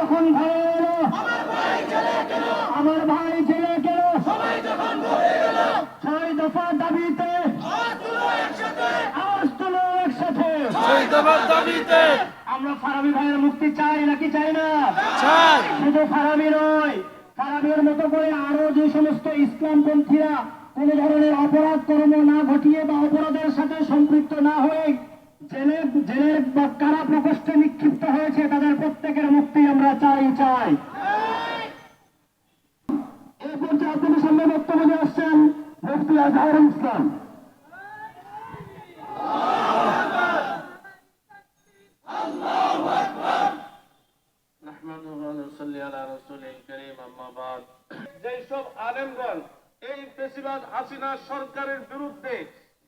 যখন ঘরে এলো, আমার ভাই ছেলে গেল, 6 দফা দাবিতে আওয়াজ তুলো একসাথে। আমরা ফারাবী ভাইয়ের মুক্তি চাই নাকি চাই না? শুধু ফারাবী নয়, ফারাবীর মতো করে আরো যে সমস্ত ইসলামপন্থীরা কোন ধরনের অপরাধ কর্ম না ঘটিয়ে বা অপরাধের সাথে সম্পৃক্ত না হয়ে জেলের বা কারা প্রকোষ্ঠে নিক্ষিপ্ত হয়েছে, তাদের প্রত্যেকের মুক্তি আমরা চাই। এই পর্যায়ে আপনাদের সামনে বক্তব্য নিয়ে আসছেন মুফতি আজহারুল ইসলাম। যেসব আলেমগণ এই ফেসিবাদ হাসিনা সরকারের বিরুদ্ধে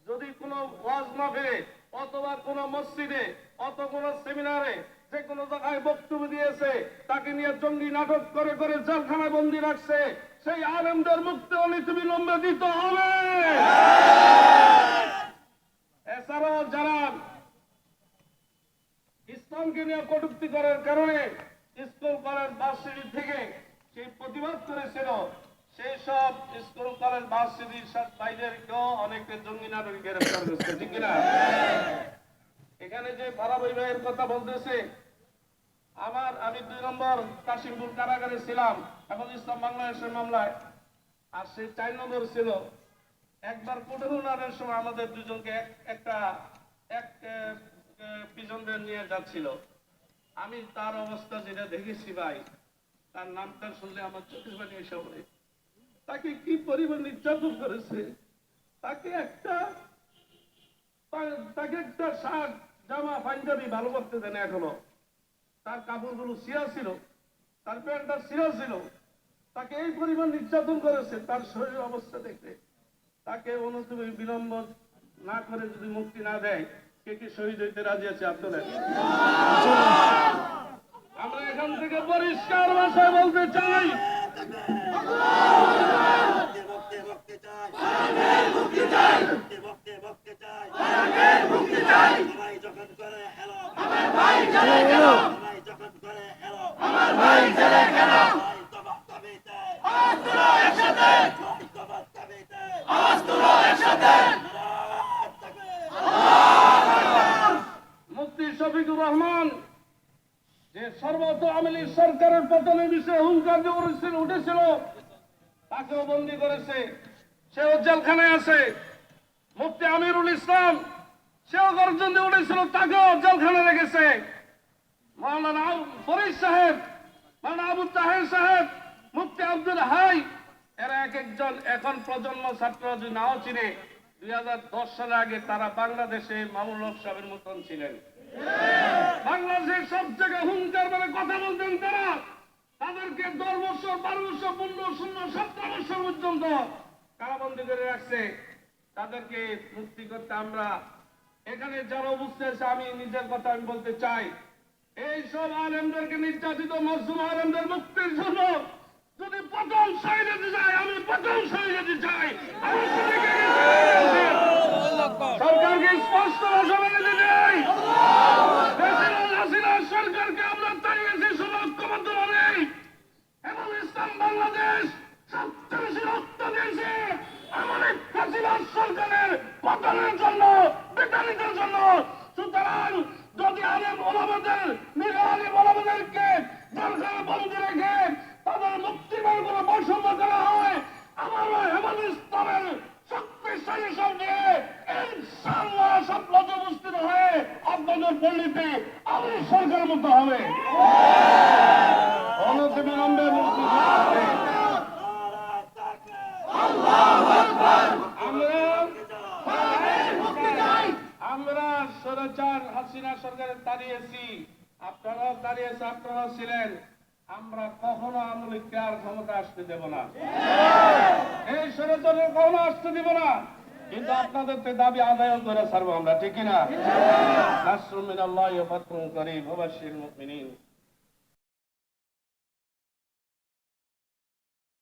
যদি কোনো ওয়াজ মাহফিলে অথবা কোনো মসজিদে অথবা কোনো সেমিনারে যে কোনো জায়গায় বক্তব্য দিয়েছে, তাকে নিয়ে জঙ্গি নাটক করে করে জেলখানায় বন্দী রাখছে, সেই আলেমদের মুক্তি অবিলম্বে দিতে হবে। এছাড়াও যারা ইসলামকে নিয়ে কটূক্তি করার কারণে স্কুল কলেজ ভার্সিটি থেকে সেই প্রতিবাদ করেছিল, সেই সব স্কুল কলেজ ভার্সিটির ভাইদেরকেও অনেকে জঙ্গি নাটকে গ্রেফতার করেছে, ঠিক কিনা? এখানে যে ফারাবী ভাইয়ের কথা বলতেছে, আমি 2 নম্বর কাশিমপুর কারাগারে ছিলাম এখন ইসলাম বাংলাদেশের মামলায়, আর সেই 4 নম্বর ছিল। একবার কোর্টের উনারের সময় আমাদের দুজনকে এক প্রিজনদের নিয়ে যাচ্ছিল। আমি তার অবস্থা যেটা দেখেছি ভাই, তার নামটা শুনলে আমার চোখের পানি এসে পড়ে। তাকে কি পরিমাণ নির্যাতন করেছে, তাকে একটা শার্ট জামা পাঞ্জাবি ভালো করতে দেন এখনো, তার কাপড়গুলো ছিঁড়া ছিল, তার প্যান্টটা ছিঁড়া ছিল, তাকে এই পরিমাণ নির্যাতন করেছে। তার শরীর অবস্থা দেখতে তাকে বিলম্ব না করে যদি মুক্তি না দেয়, কে কি শহীদ হইতে রাজি আছে আপনাদের? আমরা এখান থেকে পরিষ্কার ভাষায় বলতে চাই, মুফতি শফিকুর রহমান যে সর্বত আওয়ামী লীগ সরকারের পতনের বিষয়ে হুঙ্কার দিয়ে উঠেছিল, তাকেও বন্দী করেছে, সেও জেলখানায় আছে। মুফতি আমিরুল ইসলাম সেও গর্জন দিয়ে উঠেছিল, তাকেও জেলখানায় রেখেছে। মাওলানা ফরিদ সাহেব, মাওলানা আবু তাহের সাহেব, মুফতি আব্দুল হাই, এরা এক একজন এখন প্রজন্ম ছাত্র যদি নাও চিনে, 2010 সালের আগে তারা বাংলাদেশে মামুনুল হক সাহেবের মতন ছিলেন। বাংলাদেশের সব জায়গায় হুঙ্কার বলে কথা বলতেন তারা। তাদেরকে 10 বছর 12 বছর 15 16 17 বছর পর্যন্ত কারাবন্দী করে রাখছে। তাদেরকে মুক্তি করতে আমরা এখানে যারা উপস্থিত আছে, আমি নিজের কথা আমি বলতে চাই, এই সব আলেমদেরকে নির্যাতিত মজলুম আলেমদের মুক্তির জন্য যদি প্রথম শহীদ হতে চাই, আমি প্রথম শহীদ হতে চাই। সরকারকে স্পষ্ট ভাষা বলে দিতে চাই, সরকারকে আমরা তাড়িয়েছি সুরক্ষাবদ্ধ ভাবে, এবং ইসলাম বাংলাদেশ সবচেয়ে বেশি রক্ত দিয়েছে আমাদের ফ্যাসিবাদ সরকারের পতনের জন্য, বিতাড়িতের জন্য। সুতরাং যদি আলেম ওলামাদের নিরালি ওলামাদেরকে জেলখানা বন্দী রেখে তাদের মুক্তির কোনো বৈষম্য করা হয়, আমার হেমন্ত ইসলামের শক্তিশালী সব নিয়ে ইনশাআল্লাহ সব উপস্থিত হয়ে আপনাদের পল্লীতে আমি সরকারের মতো হবে। অনতিবিলম্বে মুক্তি হবে। আমরা স্বৈরাচার হাসিনা সরকারের দাঁড়িয়েছি, আপনারাও দাঁড়িয়েছে, আপনারাও ছিলেন। আমরা কখনো আওয়ামী লীগকে আর ক্ষমতা আসতে দেব না, এই স্বৈরাচারের কখনো আসতে দেব না। কিন্তু আপনাদের দাবি আদায় করে ছাড়বো আমরা, ঠিক কিনা? নাসরুম মিনাল্লাহি ওয়া ফাতহুন করিম ওয়া বাশশিরিল মুমিনিন।